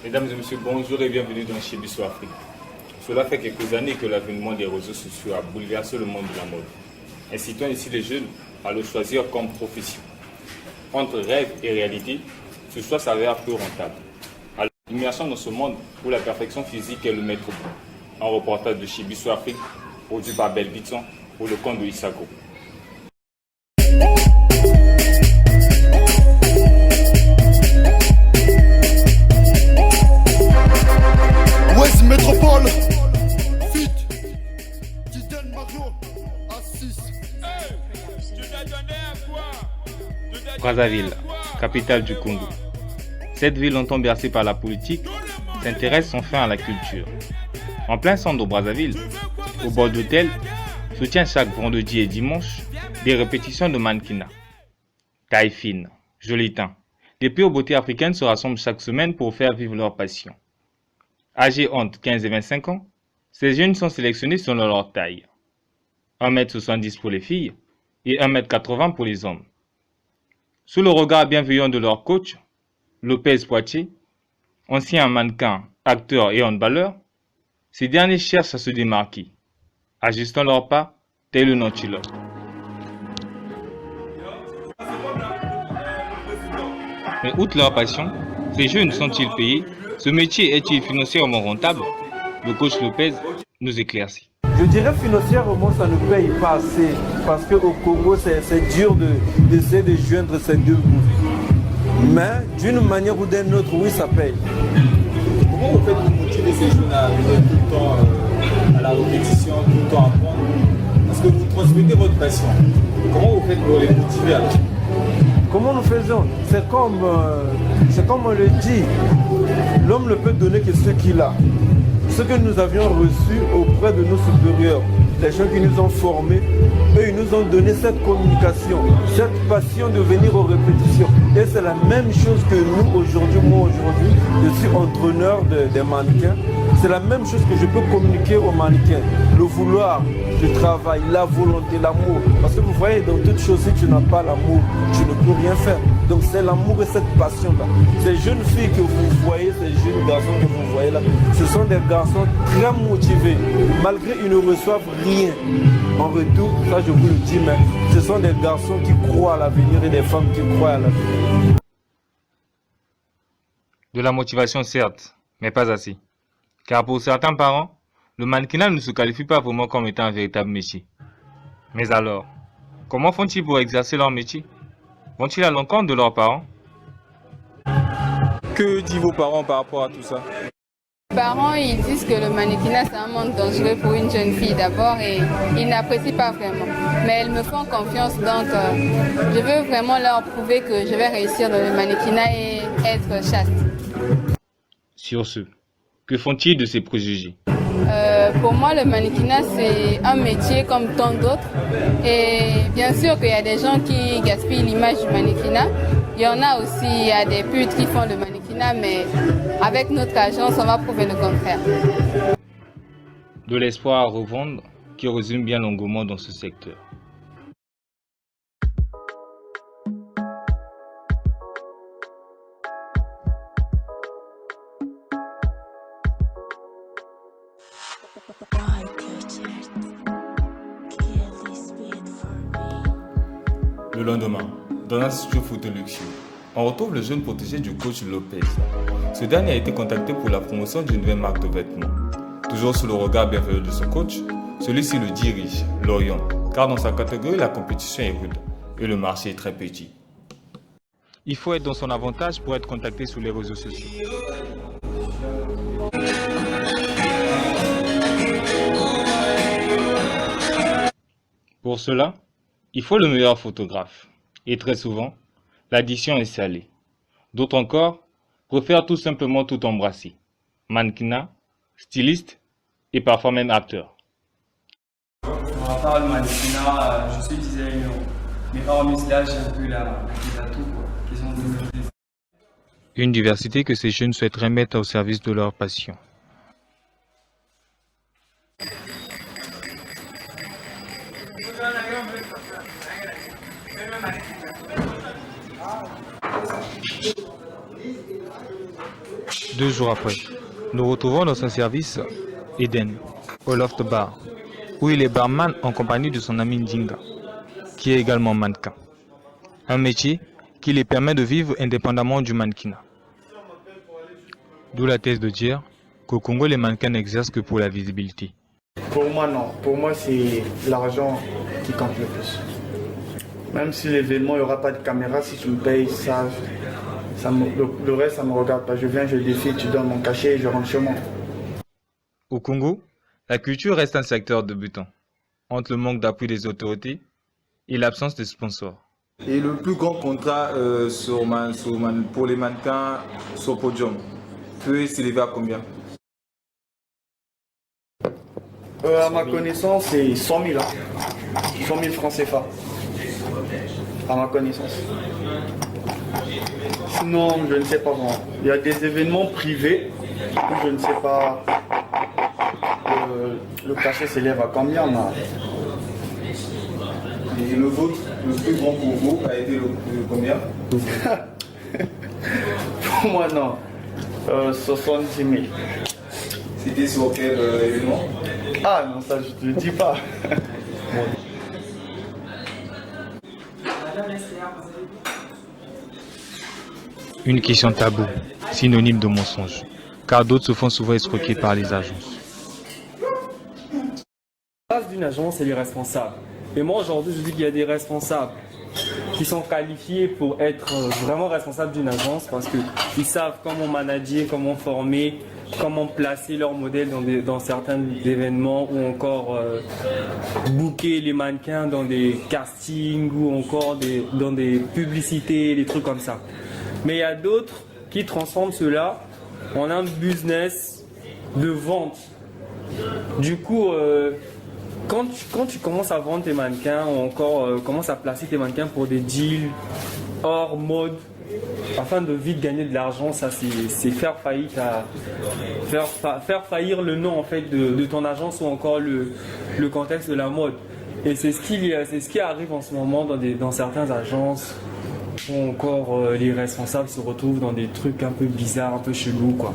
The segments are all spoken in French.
Mesdames et messieurs, bonjour et bienvenue dans Chibiso Afrique. Cela fait quelques années que l'avènement des réseaux sociaux a bouleversé le monde de la mode, incitant ainsi les jeunes à le choisir comme profession. Entre rêve et réalité, ce choix s'avère peu rentable. Alors, immersion dans ce monde où la perfection physique est le maître mot. Un reportage de Chibiso Afrique, produit par Belbitson pour le compte de Isago. Ouest Métropole, Fit, Didier Mario, Assis. Brazzaville, capitale du Congo. Cette ville longtemps bercée par la politique s'intéresse enfin à la culture. En plein centre de Brazzaville, au bord d'hôtel, se tient chaque vendredi et dimanche des répétitions de mannequinat. Taille fine, joli teint, des plus aux beautés africaines se rassemblent chaque semaine pour faire vivre leur passion. Âgés entre 15 et 25 ans, ces jeunes sont sélectionnés selon leur taille. 1m70 pour les filles et 1m80 pour les hommes. Sous le regard bienveillant de leur coach, Lopez Poitier, ancien mannequin, acteur et handballeur, ces derniers cherchent à se démarquer, ajustant leurs pas tel un antilope. Mais outre leur passion, ces jeunes sont-ils payés? Ce métier est-il financièrement rentable? Le coach Lopez nous éclaircit. Je dirais financièrement, ça ne paye pas assez parce qu'au Congo, c'est dur d'essayer de joindre ces deux bouts. Mais d'une manière ou d'une autre, oui, ça paye. Comment vous faites pour motiver ces jeunes à venir tout le temps à la répétition, tout le temps apprendre? Parce que vous transmettez votre passion. Comment vous faites pour les motiver alors? Comment nous faisons? C'est comme on le dit, l'homme ne peut donner que ce qu'il a. Ce que nous avions reçu auprès de nos supérieurs, les gens qui nous ont formés, eux, ils nous ont donné cette communication, cette passion de venir aux répétitions. Et c'est la même chose que nous aujourd'hui. Moi aujourd'hui, je suis entraîneur des mannequins. C'est la même chose que je peux communiquer aux mannequins. Le vouloir, le travail, la volonté, l'amour. Parce que vous voyez, dans toute chose, si tu n'as pas l'amour, tu ne peux rien faire. Donc c'est l'amour et cette passion-là. Ces jeunes filles que vous voyez, ces jeunes garçons que vous voyez là, ce sont des garçons très motivés. Malgré qu'ils ne reçoivent rien en retour, ça je vous le dis, mais ce sont des garçons qui croient à l'avenir et des femmes qui croient à l'avenir. De la motivation certes, mais pas assez. Car pour certains parents, le mannequinat ne se qualifie pas vraiment comme étant un véritable métier. Mais alors, comment font-ils pour exercer leur métier? Vont-ils à l'encontre de leurs parents? Que disent vos parents par rapport à tout ça? Les parents, ils disent que le mannequinat, c'est un monde dangereux pour une jeune fille d'abord et ils n'apprécient pas vraiment. Mais elles me font confiance, donc je veux vraiment leur prouver que je vais réussir dans le mannequinat et être chaste. Sur ce, que font-ils de ces préjugés? Pour moi, le mannequinat, c'est un métier comme tant d'autres. Et bien sûr qu'il y a des gens qui gaspillent l'image du mannequinat. Il y en a aussi, il y a des putes qui font le mannequinat, mais avec notre agence, on va prouver le contraire. De l'espoir à revendre qui résume bien l'engouement dans ce secteur. Le lendemain, dans l'Institut Photo Luxury, on retrouve le jeune protégé du coach Lopez. Ce dernier a été contacté pour la promotion d'une nouvelle marque de vêtements. Toujours sous le regard bienveillant de son coach, celui-ci le dirige, l'oriente, car dans sa catégorie, la compétition est rude et le marché est très petit. Il faut être dans son avantage pour être contacté sur les réseaux sociaux. Pour cela, il faut le meilleur photographe. Et très souvent, l'addition est salée. D'autres encore préfèrent tout simplement tout embrasser. Mannequinat, styliste et parfois même acteur. À part le mannequinat, je suis designer. Mais hormis cela, j'ai un peu la tout quoi. Une diversité que ces jeunes souhaiteraient mettre au service de leur passion. 2 jours après, nous retrouvons dans son service Eden, au Loft Bar, où il est barman en compagnie de son ami Ndinga, qui est également mannequin. Un métier qui lui permet de vivre indépendamment du mannequinat. D'où la thèse de dire qu'au Congo, les mannequins n'exercent que pour la visibilité. Pour moi, non. Pour moi, c'est l'argent qui compte le plus. Même si l'événement, il n'y aura pas de caméra, si tu me payes, le reste, ça ne me regarde pas. Je viens, je défile, tu donnes mon cachet et je rentre chez moi. Au Congo, la culture reste un secteur débutant, entre le manque d'appui des autorités et l'absence de sponsors. Et le plus grand contrat pour les mannequins sur podium peut s'élever à combien? À ma connaissance, c'est 100 000. 100 000 francs CFA. À ma connaissance. Sinon, je ne sais pas vraiment. Il y a des événements privés où je ne sais pas le cachet s'élève à combien. Et le vôtre, le plus grand pour vous, a été le combien? Pour moi, non. 70 000. C'était sur quel événement? Ah non, ça je te le dis pas. Une question taboue, synonyme de mensonge, car d'autres se font souvent escroquer par les agences. La base d'une agence, c'est les responsables. Et moi aujourd'hui, je dis qu'il y a des responsables qui sont qualifiés pour être vraiment responsables d'une agence parce qu'ils savent comment manager, comment former, comment placer leur modèle dans certains événements ou encore booker les mannequins dans des castings ou encore dans des publicités, des trucs comme ça. Mais il y a d'autres qui transforment cela en un business de vente. Du coup, quand tu commences à vendre tes mannequins ou encore commences à placer tes mannequins pour des deals hors mode, afin de vite gagner de l'argent, ça c'est faire faillir le nom en fait de ton agence ou encore le contexte de la mode. Et c'est ce qui arrive en ce moment dans certaines agences où encore les responsables se retrouvent dans des trucs un peu bizarres, un peu chelous quoi.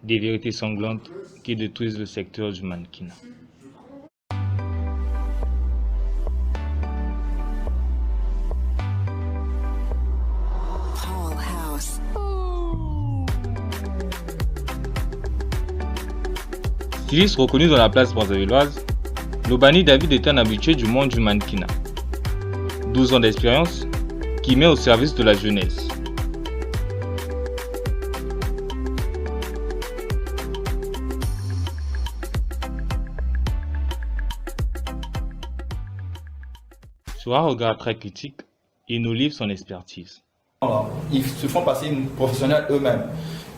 Des vérités sanglantes qui détruisent le secteur du mannequinat. Styliste reconnu dans la place brazzavilloise, Lobani David est un habitué du monde du mannequinat. 12 ans d'expérience qui met au service de la jeunesse. Sur un regard très critique, il nous livre son expertise. Ils se font passer professionnels eux-mêmes.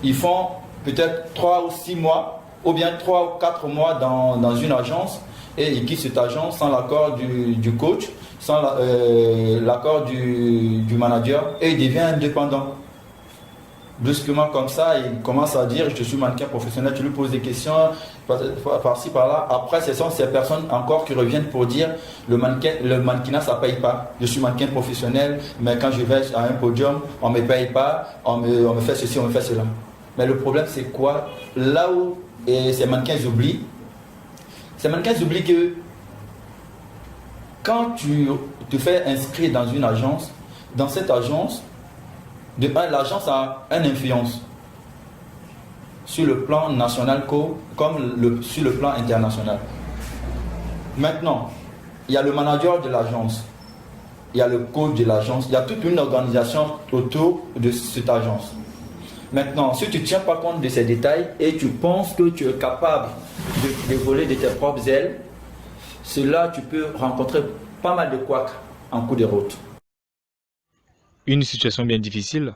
Ils font peut-être 3 ou 6 mois ou bien 3 ou 4 mois dans une agence et ils quittent cette agence sans l'accord du coach, sans l'accord du manager et ils deviennent indépendants. Brusquement comme ça, il commence à dire je suis mannequin professionnel, tu lui poses des questions par-ci par-là. Après, ce sont ces personnes encore qui reviennent pour dire le mannequinat ça ne paye pas. Je suis mannequin professionnel, mais quand je vais à un podium, on ne me paye pas, on me fait ceci, on me fait cela. Mais le problème c'est quoi? Là où ces mannequins oublient que quand tu te fais inscrire dans une agence, dans cette agence, l'agence a une influence sur le plan national comme sur le plan international. Maintenant, il y a le manager de l'agence, il y a le coach de l'agence, il y a toute une organisation autour de cette agence. Maintenant, si tu ne tiens pas compte de ces détails et tu penses que tu es capable de voler de tes propres ailes, cela tu peux rencontrer pas mal de couacs en cours de route. Une situation bien difficile,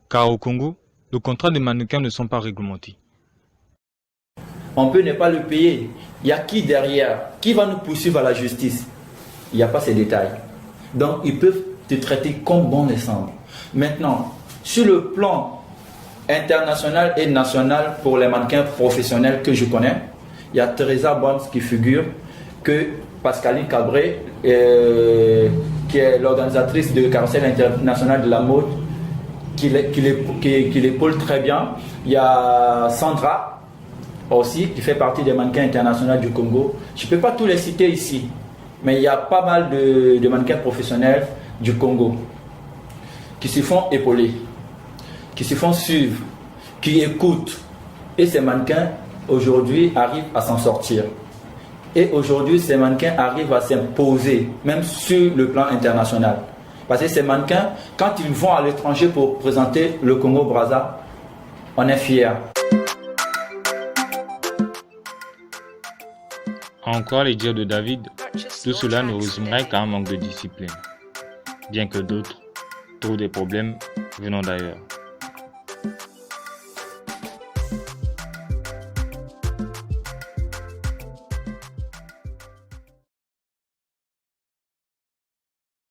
car au Congo, les contrats de mannequins ne sont pas réglementés. On peut ne pas le payer. Il y a qui derrière? Qui va nous poursuivre à la justice? Il n'y a pas ces détails. Donc, ils peuvent te traiter comme bon les semble. Maintenant, sur le plan international et national pour les mannequins professionnels que je connais, il y a Teresa Bonds qui figure, que Pascaline Cabré, qui est l'organisatrice de Carrousel international de la mode, l'épaule très bien. Il y a Sandra aussi, qui fait partie des mannequins internationaux du Congo. Je ne peux pas tous les citer ici, mais il y a pas mal de mannequins professionnels du Congo qui se font épauler, qui se font suivre, qui écoutent. Et ces mannequins, aujourd'hui, arrivent à s'en sortir. Et aujourd'hui, ces mannequins arrivent à s'imposer, même sur le plan international. Parce que ces mannequins, quand ils vont à l'étranger pour présenter le Congo-Brazza, on est fiers. Encore les dires de David, tout cela ne résumerait qu'à un manque de discipline, bien que d'autres trouvent des problèmes venant d'ailleurs.